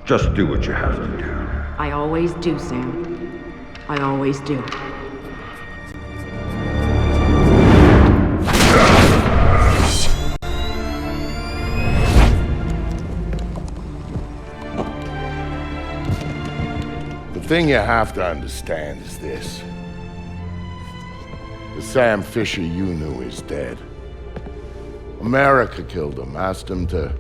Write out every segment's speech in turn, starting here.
Just do what you have to do. I always do, Sam. I always do. The thing you have to understand is this. The Sam Fisher you knew is dead. America killed him, asked him to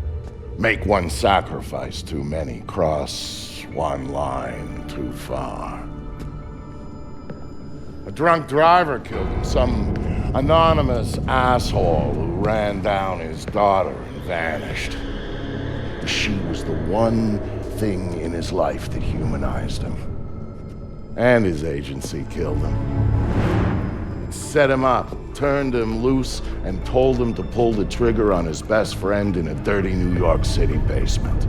make one sacrifice too many, cross one line too far. A drunk driver killed him, some anonymous asshole who ran down his daughter and vanished. She was the one thing in his life that humanized him. And his agency killed him. Set him up, turned him loose, and told him to pull the trigger on his best friend in a dirty New York City basement.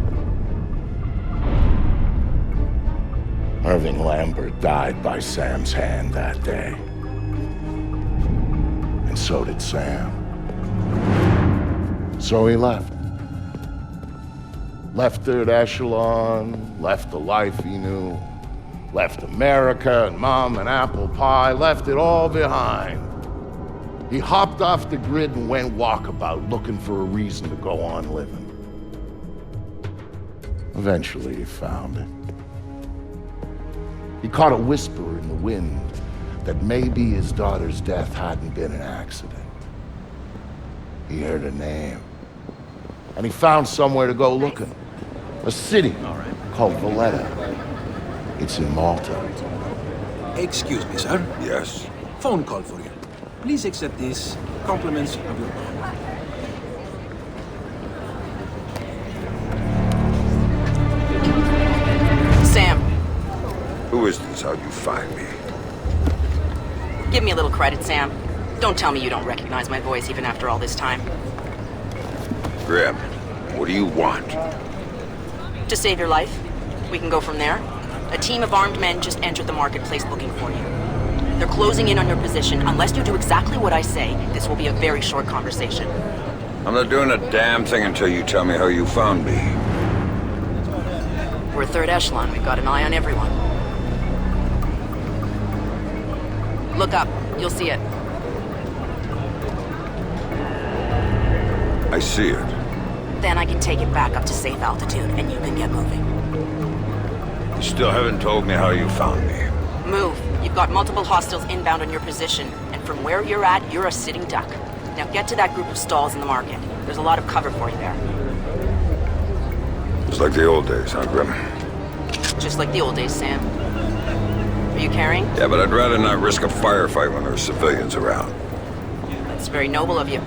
Irving Lambert died by Sam's hand that day. And so did Sam. So he left. Left Third Echelon, left the life he knew, left America and Mom and apple pie, left it all behind. He hopped off the grid and went walkabout, looking for a reason to go on living. Eventually he found it. He caught a whisper in the wind that maybe his daughter's death hadn't been an accident. He heard a name, and he found somewhere to go looking. A city called Valletta. It's in Malta. Excuse me, sir. Yes? Phone call for you. Please accept this. Compliments of your call. Sam, Who is this? How'd you find me? give me a little credit, Sam. Don't tell me you don't recognize my voice even after all this time. Grim, what do you want? To save your life. We can go from there. A team of armed men just entered the marketplace looking for you. They're closing in on your position. Unless you do exactly what I say, this will be a very short conversation. I'm not doing a damn thing until you tell me how you found me. We're Third Echelon. We've got an eye on everyone. Look up. You'll see it. I see it. Then I can take it back up to safe altitude, and you can get moving. You still haven't told me how you found me. Move. You've got multiple hostiles inbound on your position, and from where you're at, you're a sitting duck. Now get to that group of stalls in the market. There's a lot of cover for you there. It's like the old days, huh, Grim? Just like the old days, Sam. Are you carrying? Yeah, but I'd rather not risk a firefight when there's civilians around. That's very noble of you.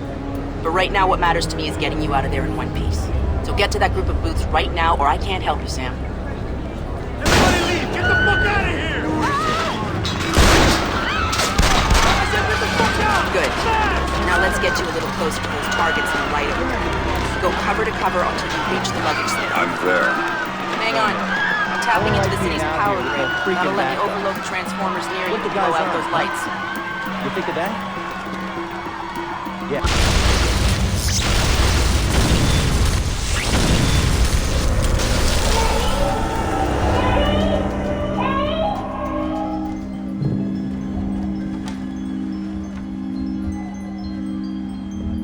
But right now, what matters to me is getting you out of there in one piece. So get to that group of booths right now, or I can't help you, Sam. Everybody leave! Get the fuck out of here! I said get the fuck out! Good. Now let's get you a little closer to those targets on the right over there. Go cover to cover until you reach the luggage stand. I'm there. Hang on. I'm tapping into the city's power grid. That'll let me overload the transformers near you and blow out those lights. You think of that? Yeah.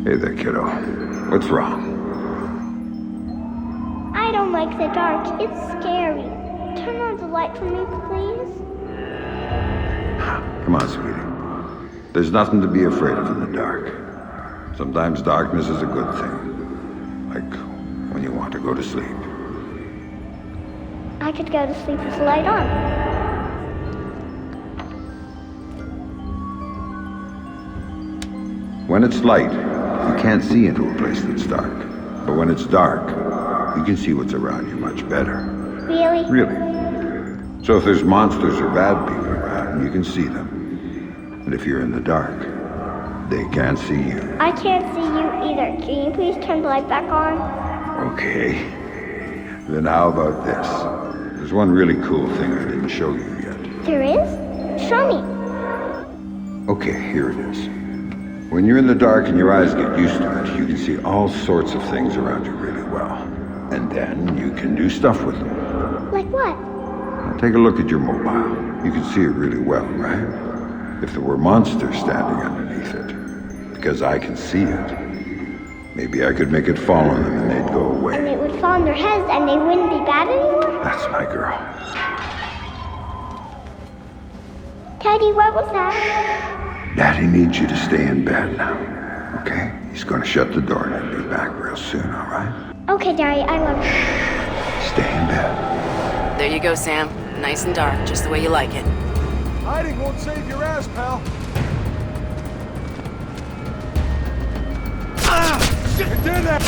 Hey there, kiddo. What's wrong? I don't like the dark. It's scary. Turn on the light for me, please. Come on, sweetie. There's nothing to be afraid of in the dark. Sometimes darkness is a good thing. Like when you want to go to sleep. I could go to sleep with the light on. When it's light, you can't see into a place that's dark. But when it's dark, you can see what's around you much better. Really? Really. So if there's monsters or bad people around, you can see them. And if you're in the dark, they can't see you. I can't see you either. Can you please turn the light back on? Okay. Then how about this? There's one really cool thing I didn't show you yet. There is? Show me. Okay, here it is. When you're in the dark and your eyes get used to it, you can see all sorts of things around you really well. And then you can do stuff with them. What? Now take a look at your mobile. You can see it really well, right? If there were monsters standing underneath it, because I can see it, maybe I could make it fall on them and they'd go And away. it would fall on their heads and they wouldn't be bad anymore? That's my girl. Daddy, what was that? Daddy needs you to stay in bed now, okay? He's gonna shut the door and he'll be back real soon, all right? Okay, Daddy, I love you. Stay in bed. There you go, Sam. Nice and dark, just the way you like it. Hiding won't save your ass, pal. Ah! Shit! You did that!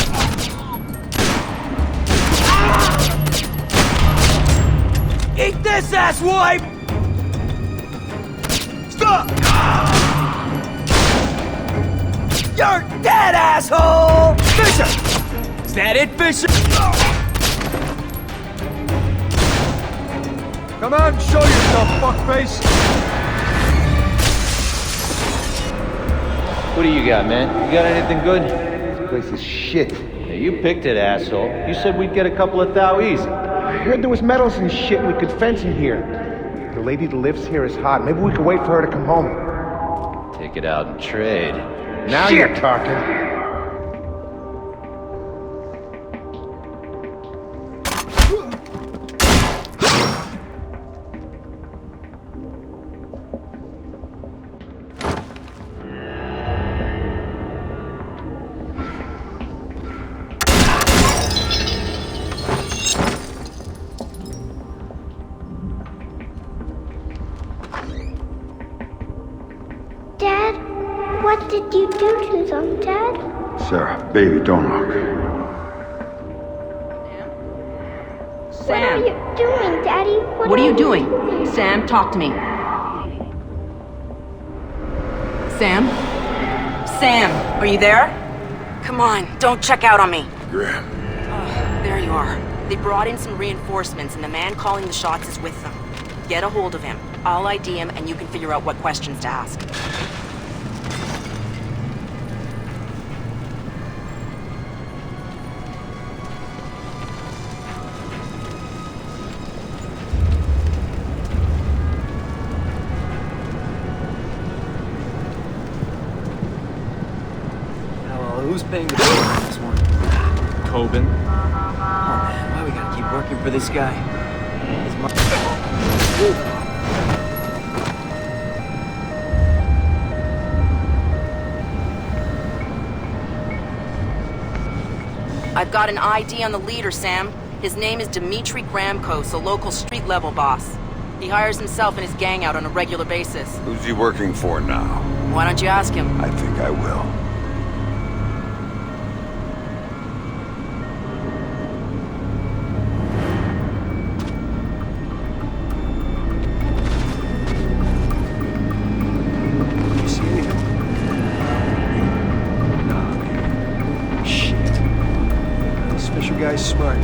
Eat this, asswipe! Stop! You're dead, asshole! Fisher! Is that it, Fisher? Come out and show yourself, fuckface! What do you got, man? You got anything good? This place is shit. Yeah, you picked it, asshole. You said we'd get a couple of thou easy. I heard there was metals and shit we could fence in here. The lady that lives here is hot. Maybe we could wait for her to come home. Take it out and trade. Now you're talking. Dad, what did you do to them, Dad? Sarah, baby, don't look. What are you doing, Daddy? What are you doing? Sam, talk to me. Sam? Sam, are you there? Come on, don't check out on me. Graham. There you are. They brought in some reinforcements and the man calling the shots is with them. Get a hold of him. I'll ID him and you can figure out what questions to ask. Who's paying the bill on this one? Coben. Oh man, why we gotta keep working for this guy? His I've got an ID on the leader, Sam. His name is Dmitri Gramkos, a local street-level boss. He hires himself and his gang out on a regular basis. Who's he working for now? Why don't you ask him? I think I will. You see anything? Nah, man. Shit. This Fisher guy's smart.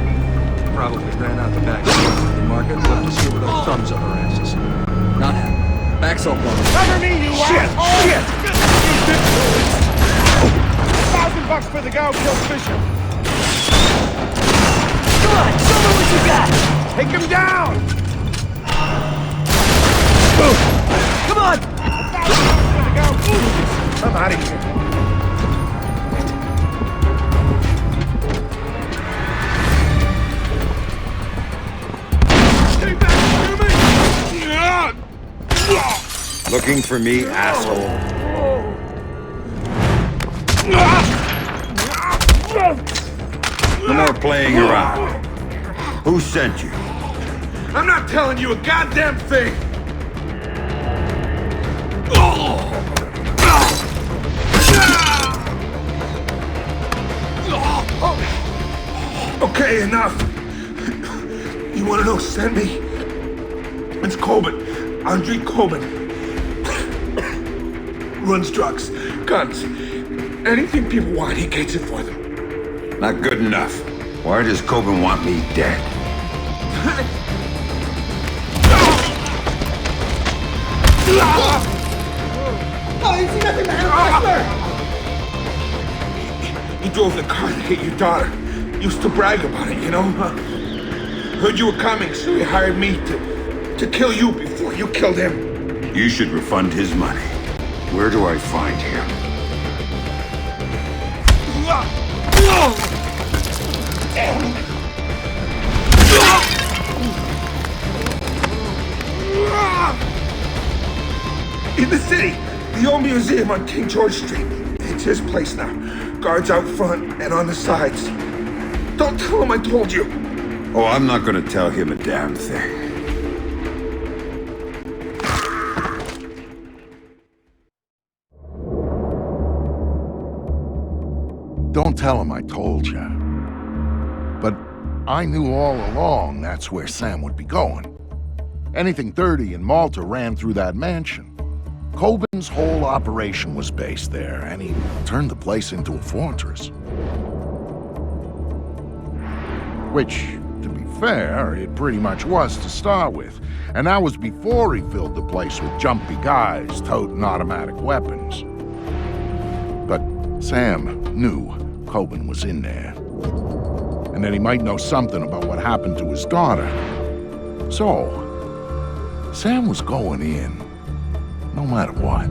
Probably ran out the back door of the market and left us here with our thumbs up our asses. Not happening. Back's up on us. Cover me, you Shit! Shit! $1,000 for the guy who killed Fisher. Come on, show me what you got! Take him down! Come on! For the guy who killed Fisher. I'm out of here. Stay back! Hear me! Looking for me, asshole? No more playing around. Who sent you? I'm not telling you a goddamn thing! Okay, enough. You wanna know who sent me? It's Coben. Andrei Coben. Runs drugs, guns. Anything people want, he gets it for them. Not good enough. Why does Coben want me dead? He drove the car that hit your daughter. Used to brag about it, you know? Heard you were coming, so he hired me to kill you before you killed him. You should refund his money. Where do I find him? In the city, the old museum on King George Street. It's his place now. Guards out front and on the sides. Don't tell him I told you. Oh, I'm not gonna tell him a damn thing. Don't tell him I told you. But I knew all along that's where Sam would be going. Anything dirty in Malta ran through that mansion. Coben's whole operation was based there, and he turned the place into a fortress. Which, to be fair, it pretty much was to start with. And that was before he filled the place with jumpy guys toting automatic weapons. But Sam knew Coben was in there. And that he might know something about what happened to his daughter. So, Sam was going in, no matter what.